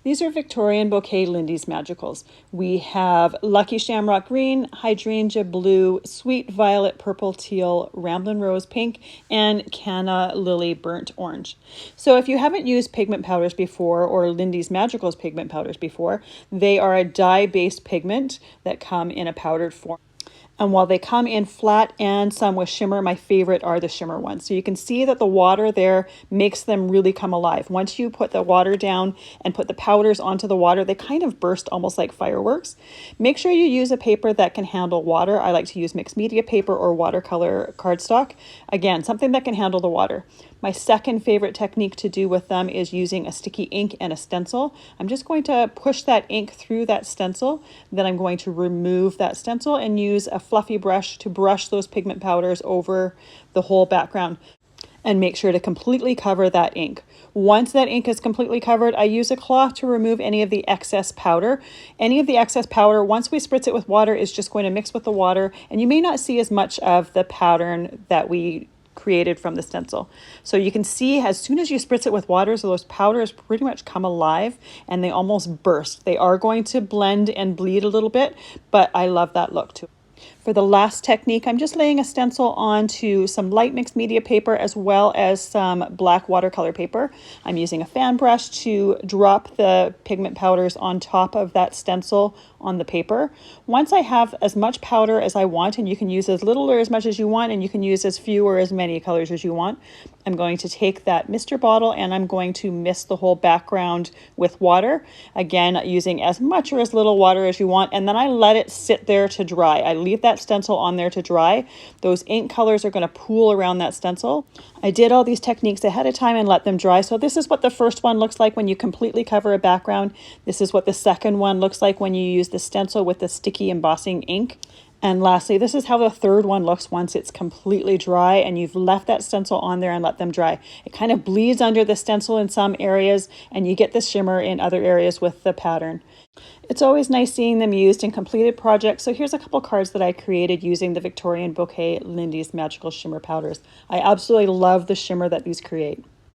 These are Victorian Bouquet Magicals. We have Lucky Shamrock Green, Hydrangea Blue, Sweet Violet Purple Teal, Ramblin' Rose Pink, and Canna Lily Burnt Orange. So if you haven't used pigment powders before, or Lindy's Magicals pigment powders before, they are a dye-based pigment that come in a powdered form. And while they come in flat and some with shimmer, my favorite are the shimmer ones. So you can see that the water there makes them really come alive. Once you put the water down and put the powders onto the water, they kind of burst almost like fireworks. Make sure you use a paper that can handle water. I like to use mixed media paper or watercolor cardstock. Again, something that can handle the water. My second favorite technique to do with them is using a sticky ink and a stencil. I'm just going to push that ink through that stencil. Then I'm going to remove that stencil and use a fluffy brush to brush those pigment powders over the whole background and make sure to completely cover that ink. Once that ink is completely covered, I use a cloth to remove any of the excess powder. Any of the excess powder, once we spritz it with water, is just going to mix with the water, and you may not see as much of the pattern that we created from the stencil. So you can see as soon as you spritz it with water, so those powders pretty much come alive and they almost burst. They are going to blend and bleed a little bit, but I love that look too. For the last technique, I'm just laying a stencil onto some light mixed media paper as well as some black watercolor paper. I'm using a fan brush to drop the pigment powders on top of that stencil on the paper. Once I have as much powder as I want, and you can use as little or as much as you want, and you can use as few or as many colors as you want, I'm going to take that mister bottle and I'm going to mist the whole background with water. Again, using as much or as little water as you want, and then I let it sit there to dry. I leave that stencil on there to dry. Those ink colors are going to pool around that stencil. I did all these techniques ahead of time and let them dry. So this is what the first one looks like when you completely cover a background. This is what the second one looks like when you use the stencil with the sticky embossing ink. And lastly, this is how the third one looks once it's completely dry and you've left that stencil on there and let them dry. It kind of bleeds under the stencil in some areas and you get the shimmer in other areas with the pattern. It's always nice seeing them used in completed projects. So here's a couple cards that I created using the Victorian Bouquet Lindy's Magical Shimmer Powders. I absolutely love the shimmer that these create.